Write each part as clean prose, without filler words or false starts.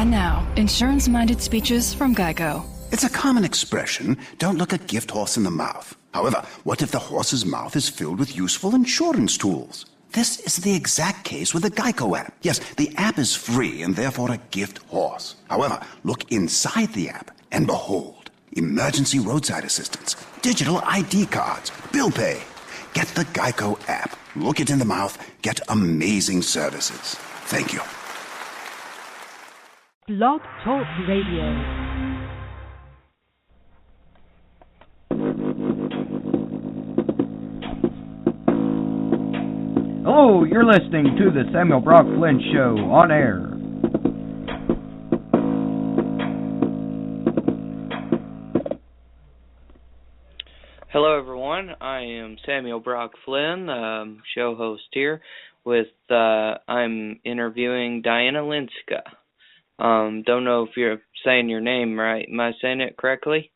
And now, insurance-minded speeches from Geico. It's a common expression, don't look a gift horse in the mouth. However, what if the horse's mouth is filled with useful insurance tools? This is the exact case with the Geico app. Yes, the app is free and therefore a gift horse. However, look inside the app and behold, emergency roadside assistance, digital ID cards, bill pay. Get the Geico app. Look it in the mouth. Get amazing services. Thank you. Blog Talk Radio. Hello, you're listening to the Samuel Brock Flynn Show on air. Hello, everyone. I am Samuel Brock Flynn, show host here. I'm interviewing Diana Lenska. Don't know if you're saying your name right. Am I saying it correctly?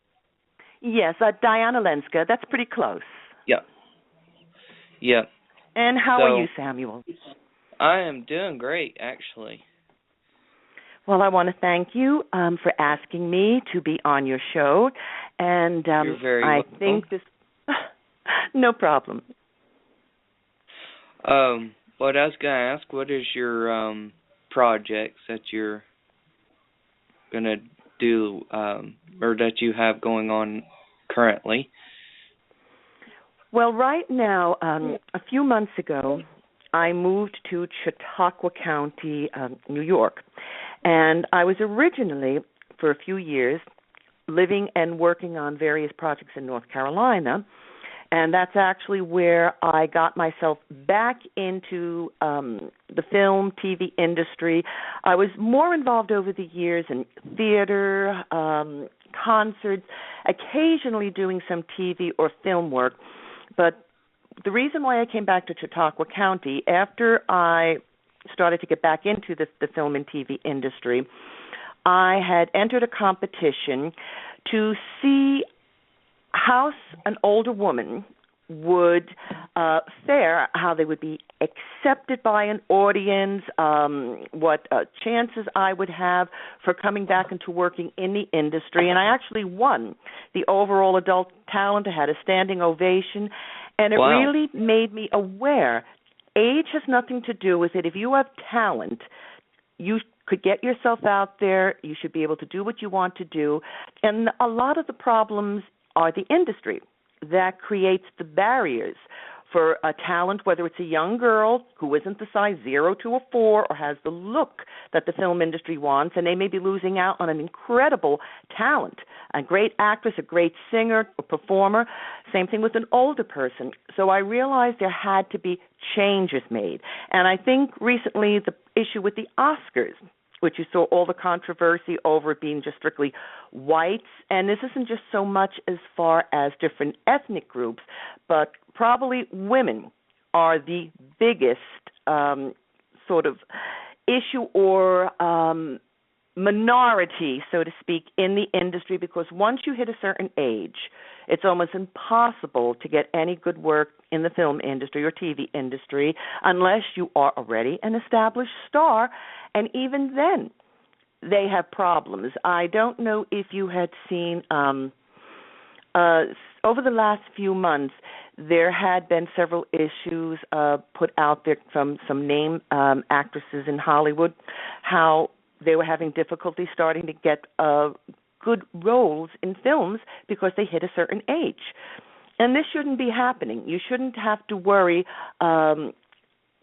Yes, Diana Lenska. That's pretty close. Yep. Yep. And how are you, Samuel? I am doing great, actually. Well, I want to thank you for asking me to be on your show. And You're very welcome. Think this... No problem. What I was going to ask, what is your projects that you're going to do or that you have going on currently? Well, right now, a few months ago, I moved to Chautauqua County, New York. And I was originally, for a few years, living and working on various projects in North Carolina. And that's actually where I got myself back into the film, TV industry. I was more involved over the years in theater, concerts, occasionally doing some TV or film work. But the reason why I came back to Chautauqua County, after I started to get back into the film and TV industry, I had entered a competition to see how an older woman would fare, how they would be accepted by an audience, what chances I would have for coming back into working in the industry. And I actually won the overall adult talent. I had a standing ovation, and it really made me aware age has nothing to do with it. If you have talent, you could get yourself out there. You should be able to do what you want to do. And a lot of the problems are the industry that creates the barriers for a talent, whether it's a young girl who isn't the size 0 to a 4 or has the look that the film industry wants, and they may be losing out on an incredible talent, a great actress, a great singer, a performer. Same thing with an older person. So I realized there had to be changes made. And I think recently the issue with the Oscars, which you saw all the controversy over it being just strictly whites. And this isn't just so much as far as different ethnic groups, but probably women are the biggest sort of issue or minority, so to speak, in the industry, because once you hit a certain age, it's almost impossible to get any good work in the film industry or TV industry unless you are already an established star, and even then they have problems. I don't know if you had seen over the last few months, there had been several issues put out there from some name actresses in Hollywood, how they were having difficulty starting to get good roles in films because they hit a certain age. And this shouldn't be happening. You shouldn't have to worry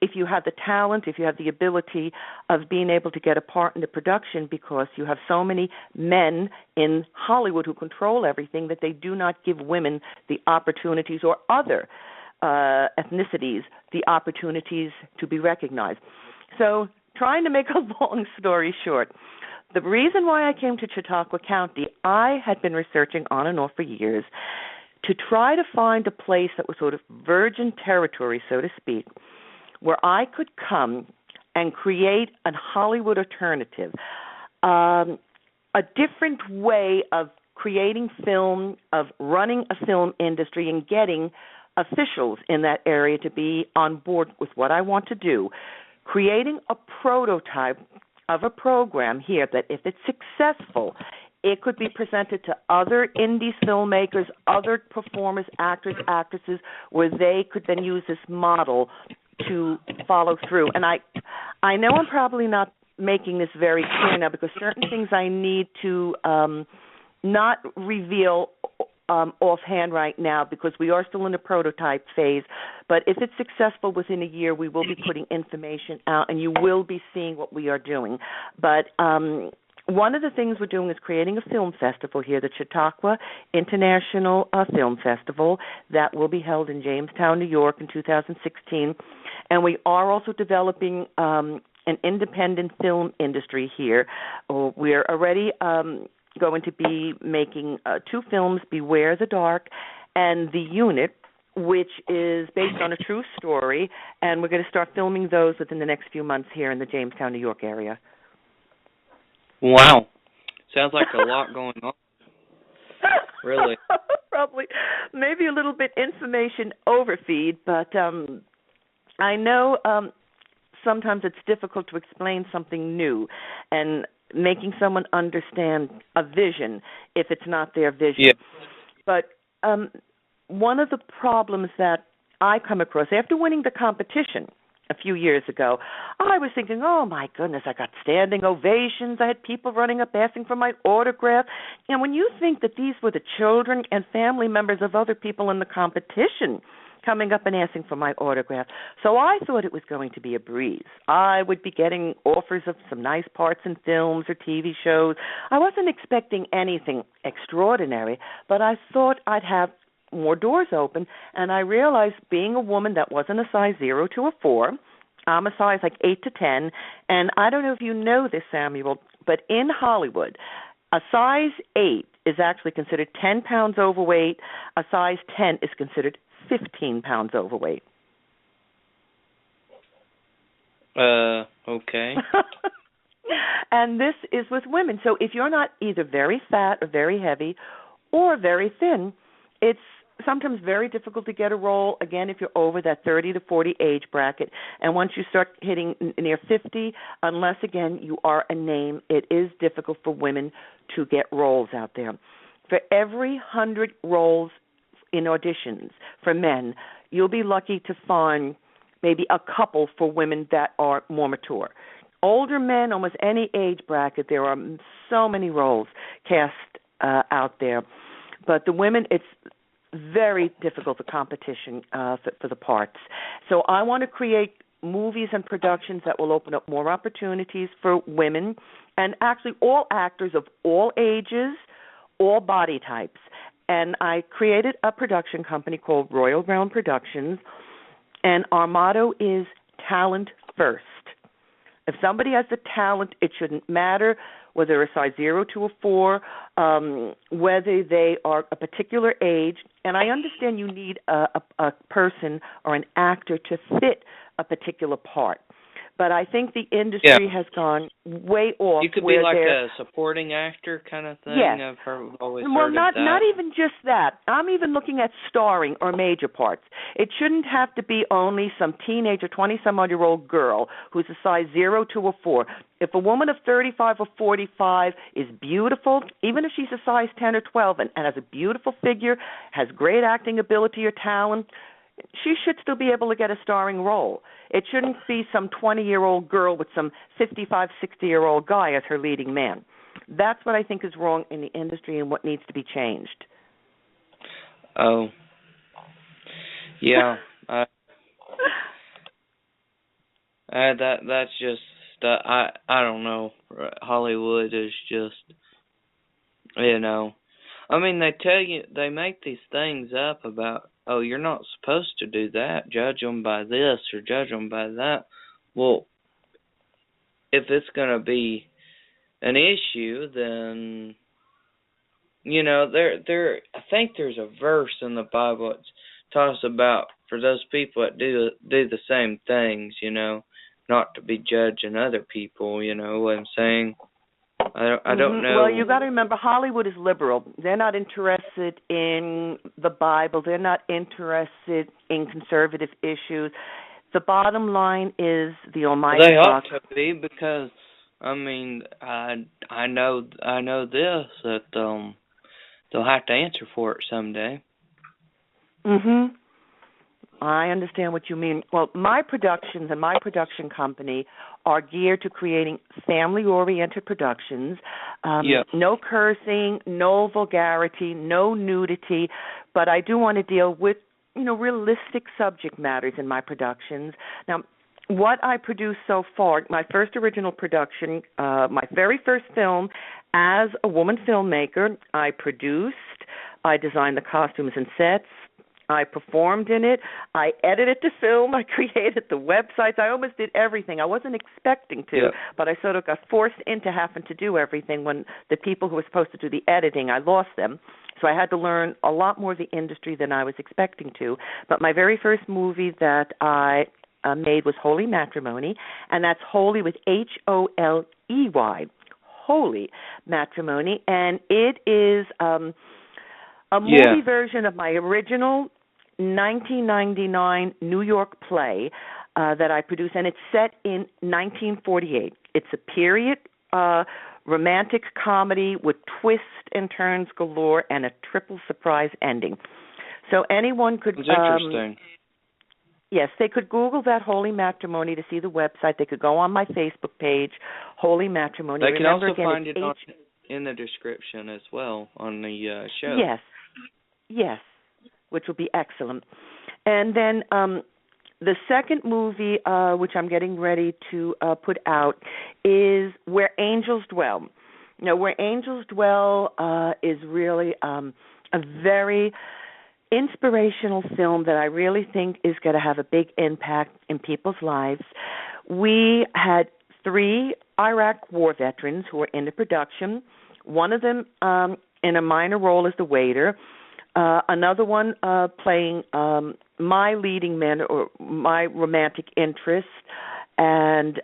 if you have the talent, if you have the ability of being able to get a part in the production, because you have so many men in Hollywood who control everything that they do not give women the opportunities, or other ethnicities the opportunities to be recognized. So trying to make a long story short, the reason why I came to Chautauqua County, I had been researching on and off for years to try to find a place that was sort of virgin territory, so to speak, where I could come and create a Hollywood alternative, a different way of creating film, of running a film industry, and getting officials in that area to be on board with what I want to do, creating a prototype of a program here that if it's successful, it could be presented to other indie filmmakers, other performers, actors, actresses, where they could then use this model to follow through. And I know I'm probably not making this very clear now because certain things I need to not reveal offhand right now because we are still in the prototype phase. But if it's successful within a year, we will be putting information out and you will be seeing what we are doing. But one of the things we're doing is creating a film festival here, the Chautauqua International Film Festival, that will be held in Jamestown, New York in 2016. And we are also developing an independent film industry here. We're already going to be making 2 films, Beware the Dark and The Unit, which is based on a true story. And we're going to start filming those within the next few months here in the Jamestown, New York area. Wow. Sounds like a lot going on. Really. Probably. Maybe a little bit information overfeed, but I know sometimes it's difficult to explain something new and making someone understand a vision if it's not their vision. Yeah. But one of the problems that I come across after winning the competition a few years ago, I was thinking, oh, my goodness, I got standing ovations. I had people running up asking for my autograph. And when you think that these were the children and family members of other people in the competition coming up and asking for my autograph, so I thought it was going to be a breeze. I would be getting offers of some nice parts in films or TV shows. I wasn't expecting anything extraordinary, but I thought I'd have more doors open, and I realized being a woman that wasn't a size 0 to a 4, I'm a size like 8 to 10, and I don't know if you know this, Samuel, but in Hollywood, a size 8 is actually considered 10 pounds overweight. A size 10 is considered 15 pounds overweight. Okay. And this is with women. So if you're not either very fat or very heavy or very thin, it's sometimes very difficult to get a role, again, if you're over that 30 to 40 age bracket. And once you start hitting near 50, unless, again, you are a name, it is difficult for women to get roles out there. For every 100 roles in auditions for men, you'll be lucky to find maybe a couple for women that are more mature. Older men, almost any age bracket, there are so many roles cast out there. But the women, it's very difficult, the competition for the parts. So I want to create movies and productions that will open up more opportunities for women and actually all actors of all ages, all body types. And I created a production company called Royal Realm Productions, and our motto is talent first. If somebody has the talent, it shouldn't matter whether they're a size 0 to a 4, whether they are a particular age. And I understand you need a person or an actor to fit a particular part. But I think the industry has gone way off. You could be like a supporting actor kind of thing. Yes. I've always well, heard not of that. not even just that. I'm even looking at starring or major parts. It shouldn't have to be only some teenager, 20-some-odd-year-old girl who's a size 0 to a 4. If a woman of 35 or 45 is beautiful, even if she's a size 10 or 12 and has a beautiful figure, has great acting ability or talent, she should still be able to get a starring role. It shouldn't be some 20-year-old girl with some 55, 60-year-old guy as her leading man. That's what I think is wrong in the industry and what needs to be changed. Oh. Yeah. That's just, I don't know. Hollywood is just, you know. I mean, they make these things up about, oh, you're not supposed to do that. Judge them by this or judge them by that. Well, if it's going to be an issue, then, you know, I think there's a verse in the Bible that talks about for those people that do the same things, you know, not to be judging other people, you know what I'm saying? I don't know. Well, you got to remember, Hollywood is liberal. They're not interested in the Bible. They're not interested in conservative issues. The bottom line is the almighty They ought book. to be, because I mean, I know this that they'll have to answer for it someday. Mhm. I understand what you mean. Well, my productions and my production company are geared to creating family-oriented productions. No cursing, no vulgarity, no nudity, but I do want to deal with, realistic subject matters in my productions. Now, what I produced so far, my first original production, my very first film as a woman filmmaker, I produced, I designed the costumes and sets, I performed in it, I edited the film, I created the websites, I almost did everything. I wasn't expecting to, but I sort of got forced into having to do everything when the people who were supposed to do the editing, I lost them. So I had to learn a lot more of the industry than I was expecting to. But my very first movie that I made was Holy Matrimony, and that's Holy with Holey, Holy Matrimony, and it is a movie version of my original 1999 New York play that I produced, and it's set in 1948. It's a period romantic comedy with twists and turns galore and a triple surprise ending. So anyone could... It's interesting. Yes, they could Google that Holy Matrimony to see the website. They could go on my Facebook page, Holy Matrimony. They can also find it in the description as well on the show. Yes, which will be excellent. And then the second movie, which I'm getting ready to put out, is Where Angels Dwell. Now, Where Angels Dwell is really a very inspirational film that I really think is going to have a big impact in people's lives. We had 3 Iraq war veterans who were in the production, one of them in a minor role as the waiter, another one playing my leading man or my romantic interest, and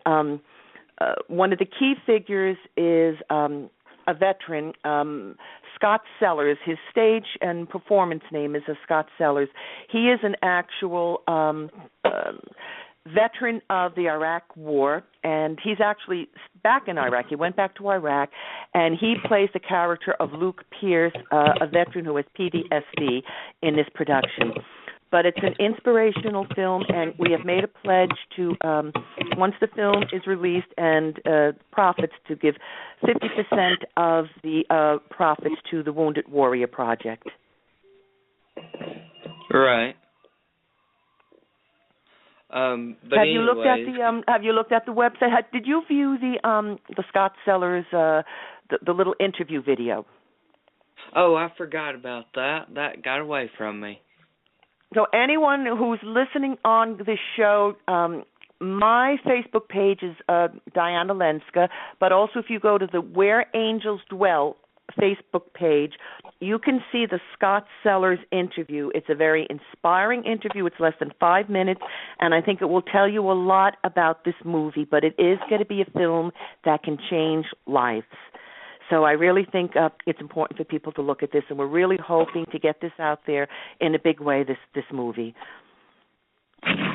one of the key figures is a veteran, Scott Sellers. His stage and performance name is Scott Sellers. He is an actual veteran of the Iraq War, and he's actually back in Iraq. He went back to Iraq, and he plays the character of Luke Pierce, a veteran who has PTSD in this production. But it's an inspirational film, and we have made a pledge to, once the film is released and profits, to give 50% of the profits to the Wounded Warrior Project. Right. Have you looked at the Have you looked at the website? Did you view the Scott Sellers the little interview video? Oh, I forgot about that. That got away from me. So anyone who's listening on this show, my Facebook page is Diana Lenska, but also if you go to the Where Angels Dwell Facebook page, you can see the Scott Sellers interview. It's a very inspiring interview. It's less than 5 minutes, and I think it will tell you a lot about this movie, but it is going to be a film that can change lives. So I really think it's important for people to look at this, and we're really hoping to get this out there in a big way, this movie.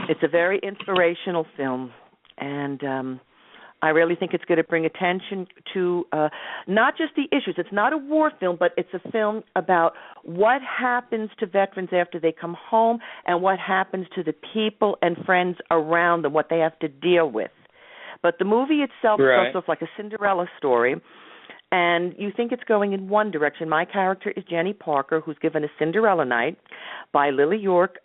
It's a very inspirational film, and I really think it's going to bring attention to not just the issues. It's not a war film, but it's a film about what happens to veterans after they come home and what happens to the people and friends around them, what they have to deal with. But the movie itself starts off like a Cinderella story, and you think it's going in one direction. My character is Jenny Parker, who's given a Cinderella night by Lily York,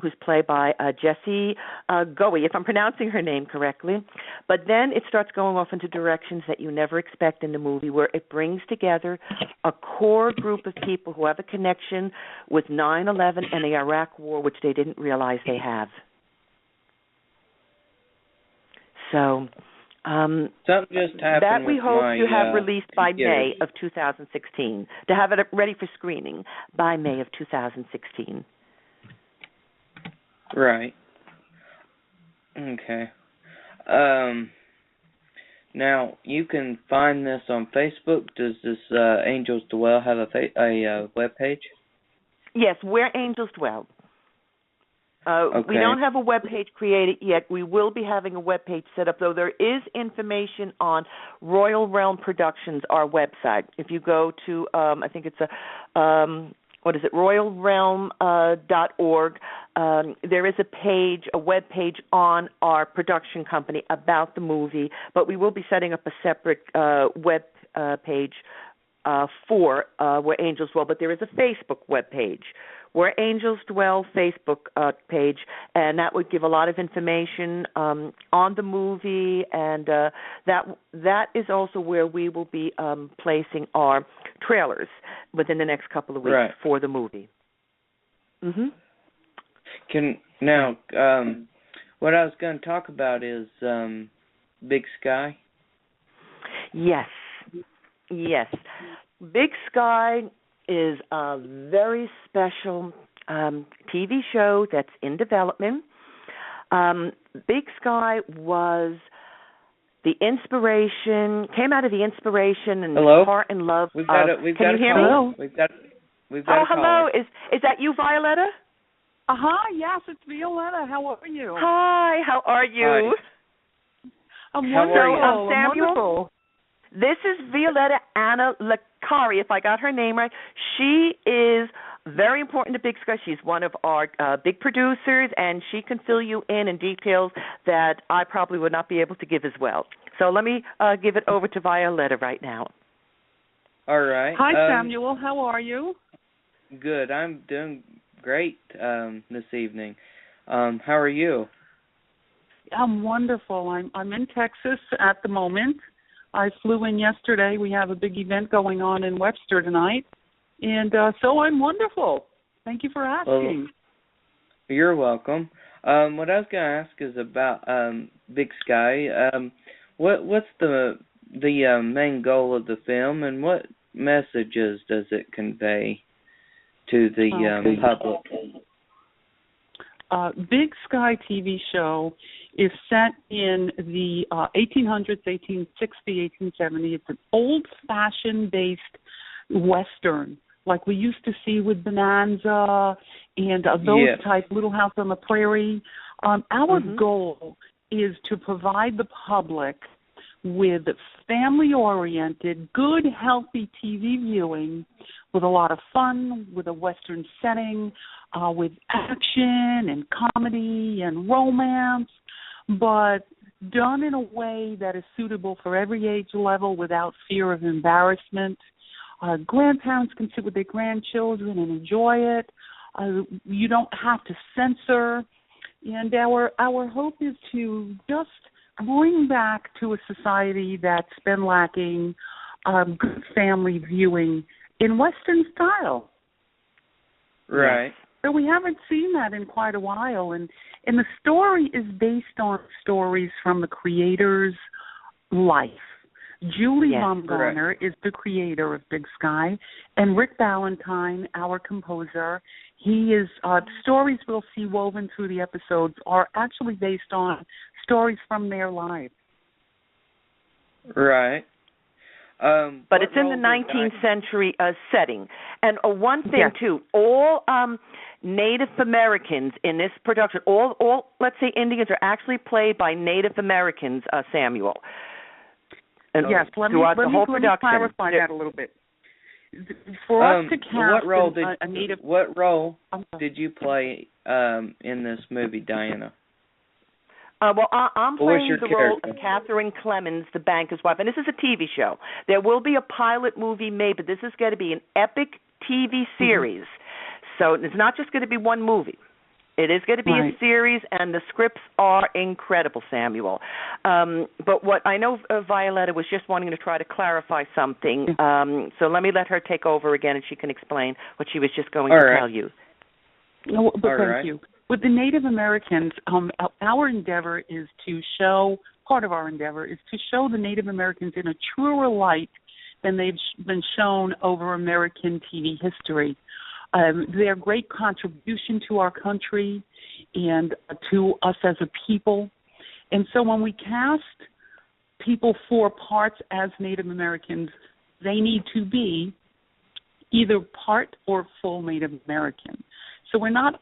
who's played by Jessie Goey, if I'm pronouncing her name correctly. But then it starts going off into directions that you never expect in the movie, where it brings together a core group of people who have a connection with 9/11 and the Iraq War, which they didn't realize they have. So... something just happened that we hope to have released by May of 2016, to have it ready for screening by May of 2016. Right. Okay. Now, you can find this on Facebook. Does this Angels Dwell have a web page? Yes, Where Angels Dwell. We don't have a web page created yet. We will be having a web page set up, though there is information on Royal Realm Productions, our website. If you go to, I think it's royalrealm.org, there is a web page on our production company about the movie, but we will be setting up a separate web page for Where Angels Dwell, but there is a Facebook web page, Where Angels Dwell Facebook page, and that would give a lot of information on the movie, and that is also where we will be placing our trailers within the next couple of weeks for the movie. Mm-hmm. What I was going to talk about is Big Sky. Yes. Big Sky is a very special TV show that's in development. Big Sky was the inspiration, came out of the inspiration and heart and love. Can you hear me? We've got a hello. Is that you, Violetta? Yes, it's Violetta. How are you? Hi, how are you? Hi. I'm wonderful. Samuel, this is Violetta Anna Licari, if I got her name right. She is very important to Big Sky. She's one of our big producers, and she can fill you in details that I probably would not be able to give as well. So let me give it over to Violetta right now. All right. Hi, Samuel. How are you? Good. I'm doing great this evening. How are you? I'm wonderful. I'm in Texas at the moment. I flew in yesterday. We have a big event going on in Webster tonight. And so I'm wonderful. Thank you for asking. Well, you're welcome. What I was going to ask is about Big Sky. What's the main goal of the film, and what messages does it convey to the public? Big Sky TV show is set in the 1800s, 1860, 1870. It's an old-fashioned based Western, like we used to see with Bonanza and those type, Little House on the Prairie. Our goal is to provide the public with family-oriented, good, healthy TV viewing with a lot of fun, with a Western setting, with action and comedy and romance, but done in a way that is suitable for every age level without fear of embarrassment. Grandparents can sit with their grandchildren and enjoy it. You don't have to censor. And our hope is to just bring back to a society that's been lacking good family viewing in Western style. Right. So we haven't seen that in quite a while. And the story is based on stories from the creator's life. Julie Baumgartner is the creator of Big Sky, and Rick Ballantyne, our composer, he is, stories we'll see woven through the episodes are actually based on stories from their lives. Right. But it's in the 19th century setting. And one thing, too, all Native Americans in this production, all, let's say, Indians are actually played by Native Americans, Samuel. And let me clarify that a little bit. For us to cast a Native... What role did you play in this movie, Diana? I'm playing the role of Catherine Clemens, the banker's wife, and this is a TV show. There will be a pilot movie made, but this is going to be an epic TV series. So it's not just going to be one movie. It is going to be a series, and the scripts are incredible, Samuel. But what I know Violetta was just wanting to try to clarify something, so let me let her take over again, and she can explain what she was just going to tell you. No, but thank you. With the Native Americans, our endeavor is to show, part of our endeavor is to show the Native Americans in a truer light than they've been shown over American TV history. Their great contribution to our country and to us as a people. And so when we cast people for parts as Native Americans, they need to be either part or full Native American. So we're not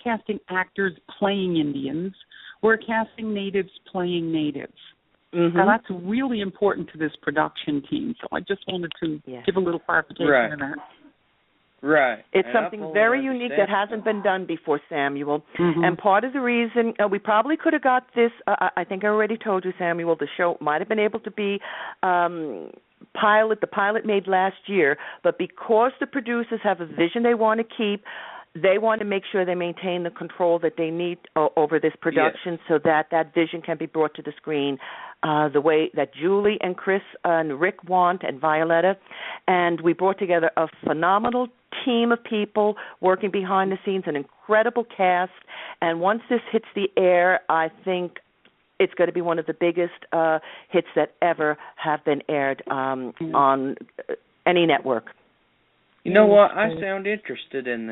casting actors playing Indians. We're casting natives playing natives. Mm-hmm. Now, that's really important to this production team. So I just wanted to give a little clarification on that. Right. It's and something very unique that hasn't been done before, Samuel. Mm-hmm. And part of the reason we probably could have got this, I think I already told you, Samuel, the show might have been able to be the pilot made last year, but because the producers have a vision they want to keep, they want to make sure they maintain the control that they need over this production so that that vision can be brought to the screen the way that Julie and Chris and Rick want and Violetta. And we brought together a phenomenal team of people working behind the scenes, an incredible cast. And once this hits the air, I think it's going to be one of the biggest hits that ever have been aired on any network. You know what? I sound interested in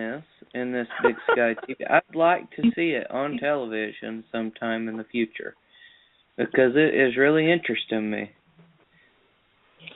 this Big Sky TV. I'd like to see it on television sometime in the future because it is really interesting me.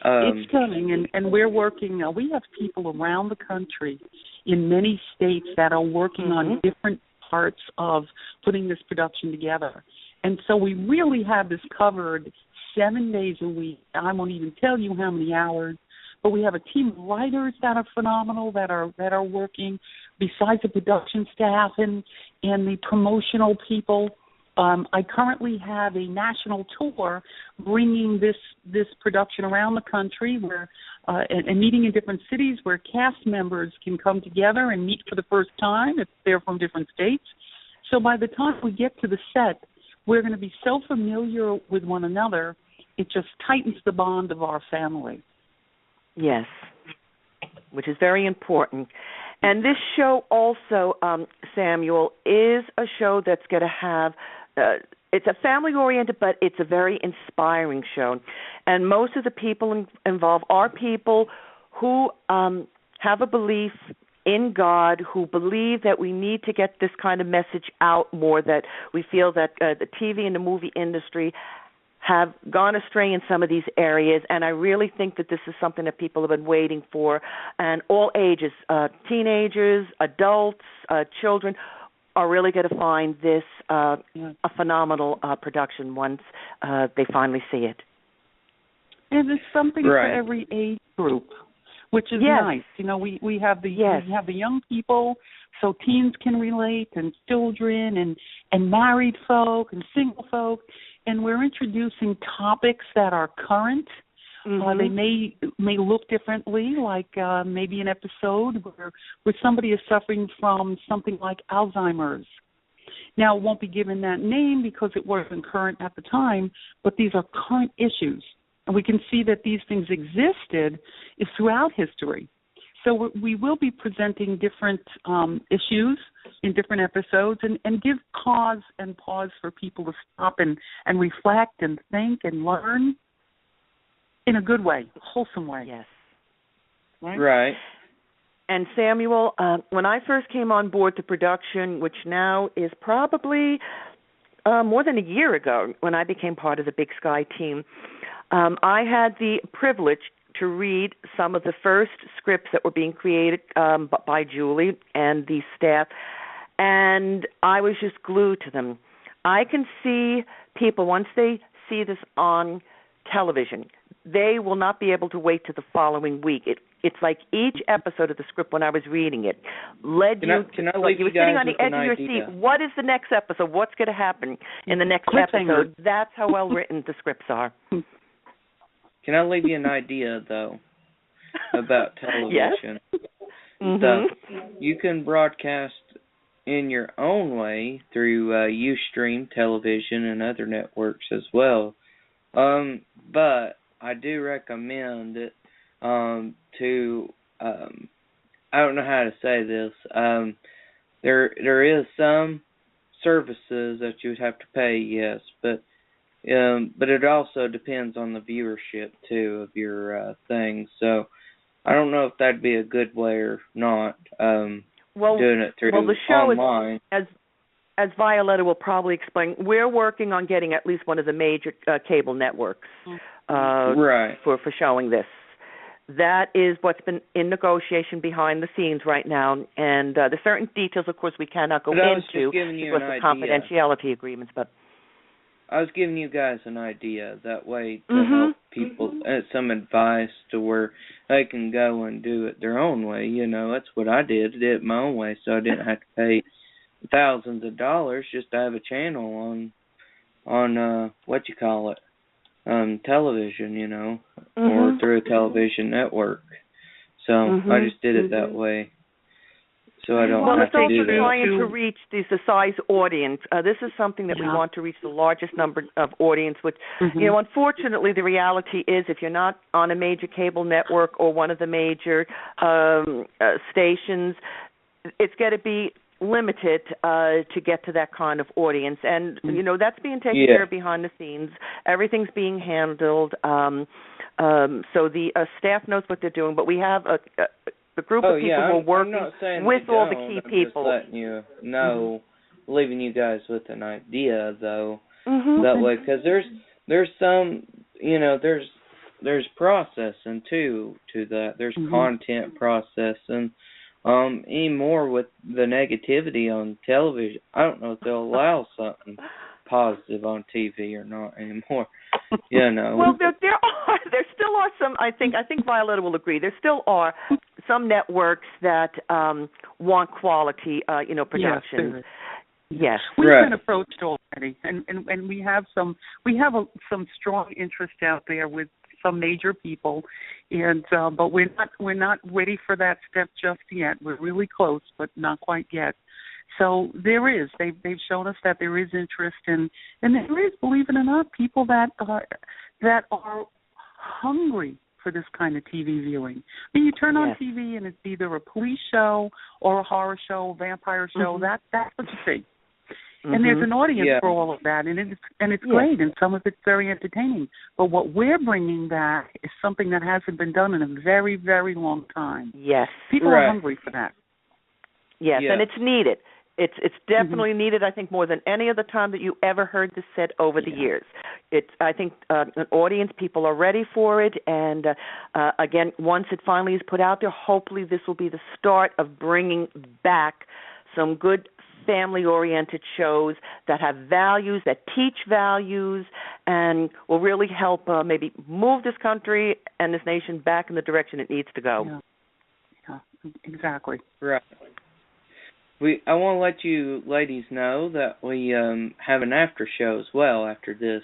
It's coming, and we're working. We have people around the country in many states that are working on different parts of putting this production together. And so we really have this covered 7 days a week. I won't even tell you how many hours. But we have a team of writers that are phenomenal that are working, besides the production staff and the promotional people. I currently have a national tour bringing this production around the country, where and meeting in different cities where cast members can come together and meet for the first time if they're from different states. So by the time we get to the set, we're going to be so familiar with one another, it just tightens the bond of our family. Yes, which is very important. And this show also, Samuel, is a show that's going to have, it's a family-oriented, but it's a very inspiring show. And most of the people involved are people who have a belief in God, who believe that we need to get this kind of message out more, that we feel that the TV and the movie industry have gone astray in some of these areas, and I really think that this is something that people have been waiting for, and all ages, teenagers, adults, children, are really going to find this a phenomenal production once they finally see it. And there's something for every age group, which is nice. You know, we have the young people, so teens can relate, and children, and married folk, and single folk. And we're introducing topics that are current. They may look differently, like maybe an episode where somebody is suffering from something like Alzheimer's. Now, it won't be given that name because it wasn't current at the time, but these are current issues. And we can see that these things existed throughout history. So we will be presenting different issues in different episodes and give cause and pause for people to stop and reflect and think and learn in a good way, a wholesome way. Yes. Right. And Samuel, when I first came on board the production, which now is probably more than a year ago when I became part of the Big Sky team, I had the privilege to read some of the first scripts that were being created by Julie and the staff, and I was just glued to them. I can see people, once they see this on television, they will not be able to wait to the following week. It's like each episode of the script, when I was reading it, led you to, like you were sitting on the edge of your seat. What is the next episode? What's going to happen in the next episode? That's how well written the scripts are. Can I leave you an idea, though, about television? Yes. So you can broadcast in your own way through Ustream television and other networks as well. But I do recommend it to, I don't know how to say this. There is some services that you would have to pay, yes, but it also depends on the viewership too of your thing. So I don't know if that'd be a good way or not. Doing it through the show online. Is, as Violetta will probably explain, we're working on getting at least one of the major cable networks for showing this. that is what's been in negotiation behind the scenes right now. And the certain details, of course, we cannot go into because of confidentiality agreements. But I was giving you guys an idea that way to help people, some advice to where they can go and do it their own way. You know, that's what I did. I did it my own way, so I didn't have to pay thousands of dollars just to have a channel on what you call it, television, you know, or through a television network. So I just did it that way. So I don't have to do that. Well, it's also trying to reach the size audience. This is something that we want to reach the largest number of audience, which, you know, unfortunately the reality is if you're not on a major cable network or one of the major stations, it's going to be limited to get to that kind of audience. And, you know, that's being taken care of behind the scenes. Everything's being handled. So the staff knows what they're doing, but we have the group of people who are working with all the key people. I'm just letting you know, leaving you guys with an idea, though, that way, because there's some, you know, there's processing, too, to that. There's content processing. Anymore with the negativity on television, I don't know if they'll allow something positive on TV or not anymore. You know. Well, there still are some. I think Violetta will agree. There still are some networks that want quality, you know, productions. Yes, we've been approached already, and we have some strong interest out there with some major people, and but we're not ready for that step just yet. We're really close, but not quite yet. So there is. They've shown us that there is interest, and there is, believe it or not, people that are hungry for this kind of TV viewing. I mean, you turn on TV and it's either a police show or a horror show, vampire show. That's what you see. And there's an audience for all of that, and it's great, and some of it's very entertaining. But what we're bringing back is something that hasn't been done in a very, very long time. Yes, people are hungry for that. Yes, and it's needed. It's definitely needed. I think more than any other time that you ever heard this said over the years. I think an audience, people are ready for it, and again, once it finally is put out there, hopefully this will be the start of bringing back some good family-oriented shows that have values, that teach values, and will really help maybe move this country and this nation back in the direction it needs to go. Yeah, exactly. Right. I want to let you ladies know that we have an after show as well after this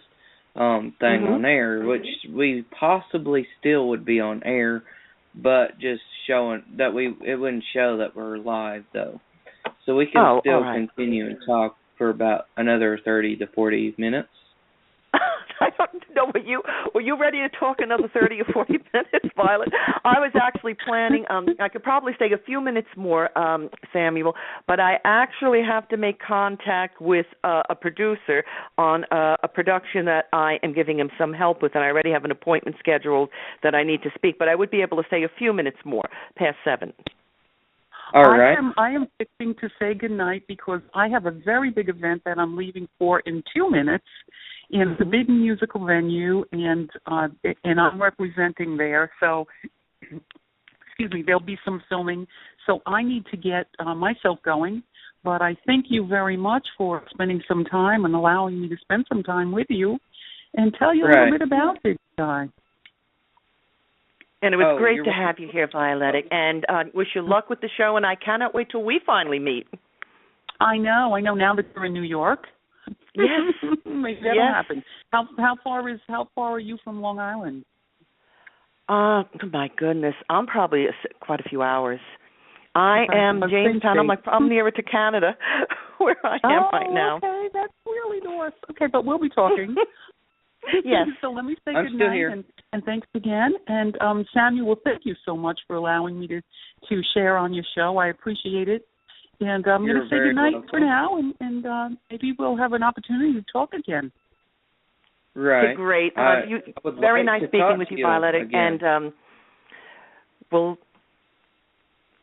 thing on air, which we possibly still would be on air, but just showing that it wouldn't show that we're live, though. So we can still continue and talk for about another 30 to 40 minutes. I don't know. Were you ready to talk another 30 or 40 minutes, Violet? I was actually planning. I could probably stay a few minutes more, Samuel, but I actually have to make contact with a producer on a production that I am giving him some help with, and I already have an appointment scheduled that I need to speak. But I would be able to stay a few minutes more, past 7. All right. I am fixing to say goodnight because I have a very big event that I'm leaving for in 2 minutes. And it's a big musical venue, and I'm representing there. So, excuse me, there'll be some filming. So I need to get myself going. But I thank you very much for spending some time and allowing me to spend some time with you and tell you a little bit about this guy. And it was great to have you here, Violetta. And wish you luck with the show, and I cannot wait till we finally meet. I know. Now that you're in New York. Yes, maybe that'll happen. How far are you from Long Island? My goodness, I'm probably quite a few hours. I am Jamestown. I'm nearer to Canada, where I am right now. Okay, that's really north. Okay, but we'll be talking. Yes. So let me say good night and thanks again. And Samuel, thank you so much for allowing me to share on your show. I appreciate it. And I'm going to say good night for now, and maybe we'll have an opportunity to talk again. Right. Great. Very nice speaking with you, Violetta. And we'll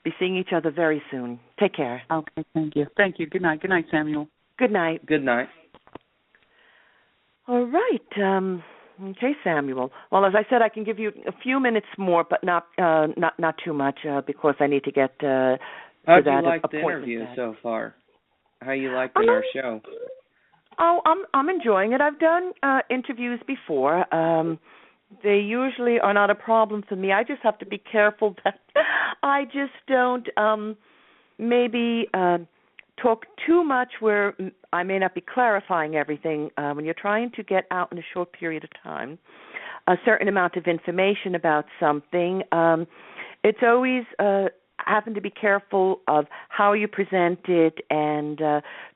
be seeing each other very soon. Take care. Okay, thank you. Thank you. Good night. Good night, Samuel. Good night. Good night. All right. Okay, Samuel. Well, as I said, I can give you a few minutes more, but not too much because I need to get to How'd that you like the appointment. interview so far? How you liking our show? Oh, I'm enjoying it. I've done interviews before. They usually are not a problem for me. I just have to be careful that I just don't maybe talk too much where I may not be clarifying everything. When you're trying to get out in a short period of time a certain amount of information about something, it's always having to be careful of how you present it and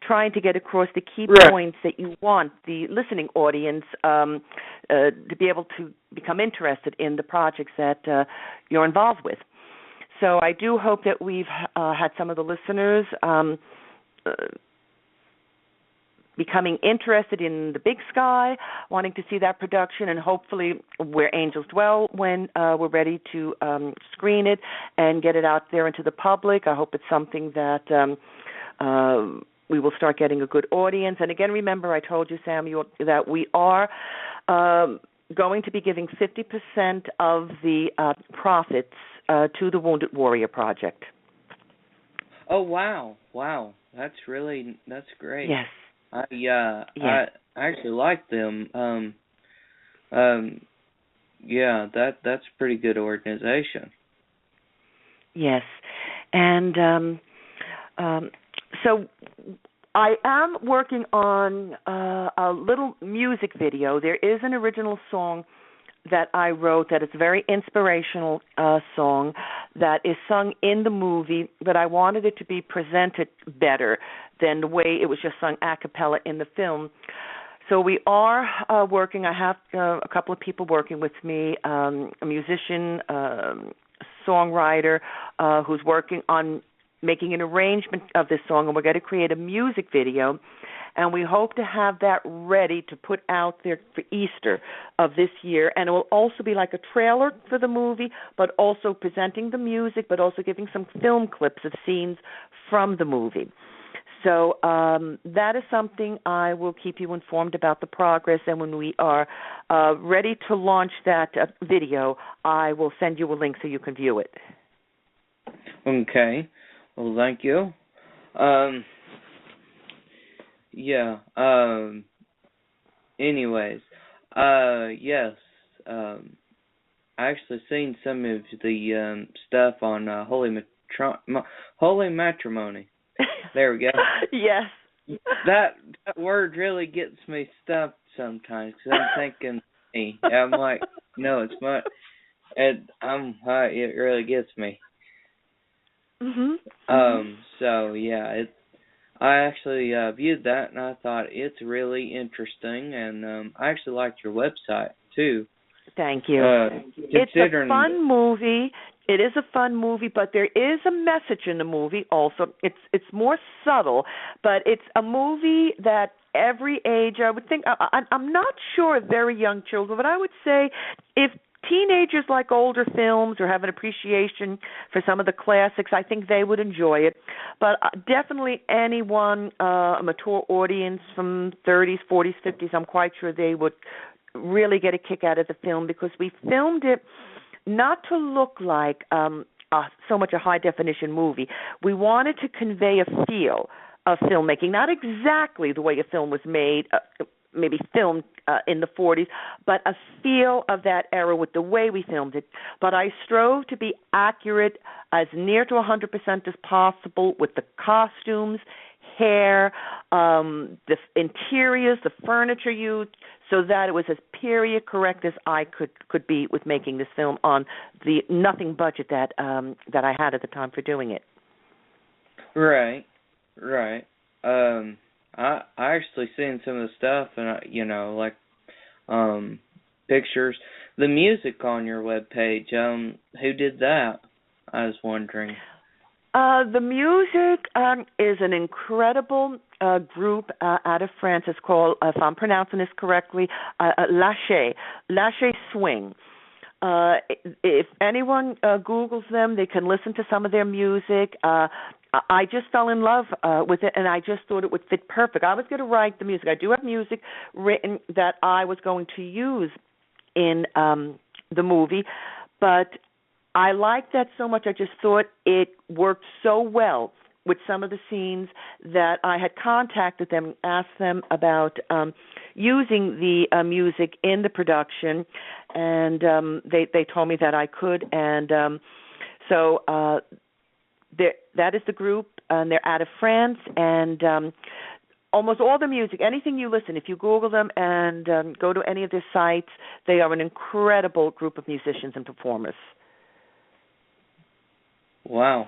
trying to get across the key points that you want the listening audience to be able to become interested in the projects that you're involved with. So I do hope that we've had some of the listeners becoming interested in The Big Sky, wanting to see that production, and hopefully Where Angels Dwell when we're ready to screen it and get it out there into the public. I hope it's something that we will start getting a good audience. And again, remember, I told you, Samuel, that we are going to be giving 50% of the profits to the Wounded Warrior Project. Oh, wow. That's great. Yes. I actually like them. That's a pretty good organization. Yes, and so I am working on a little music video. There is an original song that I wrote that is a very inspirational song that is sung in the movie, but I wanted it to be presented better than the way it was just sung a cappella in the film. So we are working. I have a couple of people working with me, a musician, songwriter who's working on making an arrangement of this song, and we're going to create a music video, and we hope to have that ready to put out there for Easter of this year. And it will also be like a trailer for the movie, but also presenting the music, but also giving some film clips of scenes from the movie. So that is something I will keep you informed about the progress, and when we are ready to launch that video, I will send you a link so you can view it. Okay. Well, thank you. Anyways, yes. I actually seen some of the stuff on Holy Matrimony. There we go. Yes. That word really gets me stumped sometimes because I'm thinking, I'm like, no, it's my, and it really gets me. So yeah, I actually viewed that and I thought it's really interesting, and I actually liked your website too. Thank you. It's a fun movie. It is a fun movie, but there is a message in the movie also. It's more subtle, but it's a movie that every age, I would think, I'm not sure very young children, but I would say if teenagers like older films or have an appreciation for some of the classics, I think they would enjoy it. But definitely anyone, a mature audience from 30s, 40s, 50s, I'm quite sure they would really get a kick out of the film, because we filmed it not to look like so much a high-definition movie. We wanted to convey a feel of filmmaking, not exactly the way a film was made, maybe filmed in the 40s, but a feel of that era with the way we filmed it. But I strove to be accurate, as near to 100% as possible, with the costumes, hair, the interiors, the furniture used, so that it was as period correct as I could be with making this film on the nothing budget that I had at the time for doing it. Right. I actually seen some of the stuff, and like pictures, the music on your webpage. Who did that? I was wondering. The music is an incredible group out of France. It's called, if I'm pronouncing this correctly, Lâché Swing. If anyone Googles them, they can listen to some of their music. I just fell in love with it, and I just thought it would fit perfect. I was going to write the music. I do have music written that I was going to use in the movie, but I liked that so much. I just thought it worked so well with some of the scenes that I had contacted them and asked them about using the music in the production, and they told me that I could, and so that is the group, and they're out of France, and almost all the music, anything you listen, if you Google them and go to any of their sites, they are an incredible group of musicians and performers. Wow.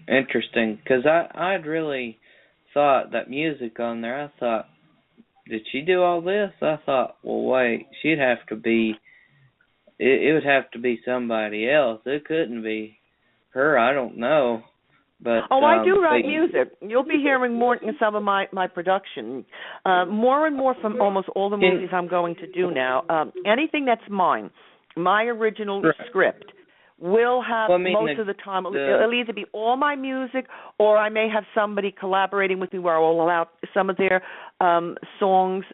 Interesting, because I'd really thought that music on there, I thought, did she do all this? I thought, well, wait, she'd have to be, it would have to be somebody else. It couldn't be her, I don't know. But I do write music. You'll be hearing more in some of my production. More and more from almost all the movies I'm going to do now. Anything that's mine, my original script, will have most of the time, it'll either be all my music or I may have somebody collaborating with me where I will allow some of their songs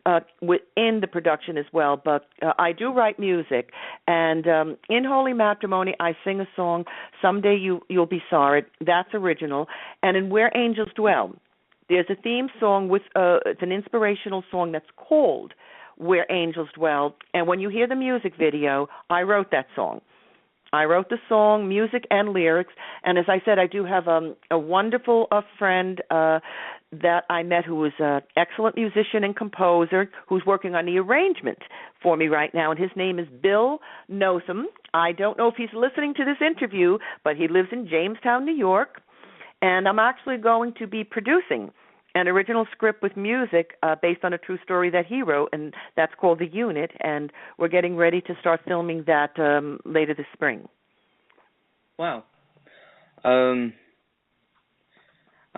within the production as well. But I do write music. And in Holy Matrimony, I sing a song, Someday You'll Be Sorry. That's original. And in Where Angels Dwell, there's a theme song with it's an inspirational song that's called Where Angels Dwell. And when you hear the music video, I wrote that song. I wrote the song, music and lyrics, and as I said, I do have a wonderful friend that I met who is an excellent musician and composer who's working on the arrangement for me right now, and his name is Bill Notham. I don't know if he's listening to this interview, but he lives in Jamestown, New York, and I'm actually going to be producing an original script with music based on a true story that he wrote, and that's called The Unit, and we're getting ready to start filming that later this spring. Wow. I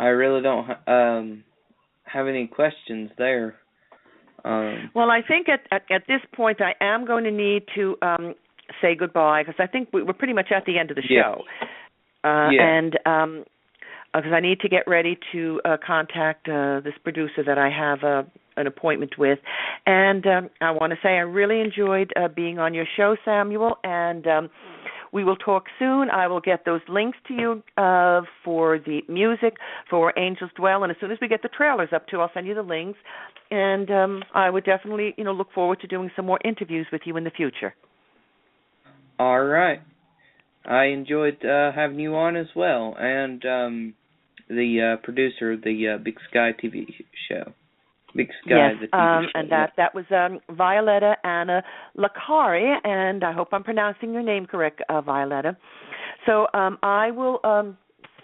really don't have any questions there. Well, I think at this point I am going to need to say goodbye because I think we're pretty much at the end of the show. And because I need to get ready to contact this producer that I have an appointment with. And I want to say I really enjoyed being on your show, Samuel, and we will talk soon. I will get those links to you for the music, for Where Angels Dwell, and as soon as we get the trailers up, too, I'll send you the links. And I would definitely, look forward to doing some more interviews with you in the future. All right. I enjoyed having you on as well, and the producer of the Big Sky TV show. Big Sky, yes, the TV show. And that was Violetta Anna Lacari, and I hope I'm pronouncing your name correct, Violetta. So I will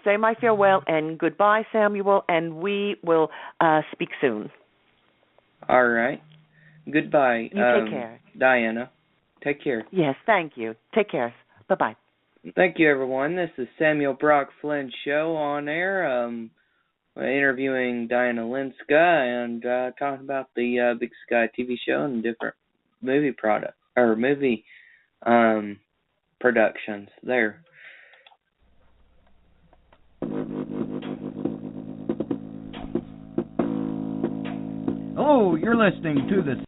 say my farewell and goodbye, Samuel, and we will speak soon. All right. Goodbye. You take care. Diana. Take care. Yes, thank you. Take care. Bye-bye. Thank you, everyone. This is Samuel Brock Flynn Show on air, interviewing Diana Lenska and talking about the Big Sky TV show and different movie productions there. Hello, you're listening to the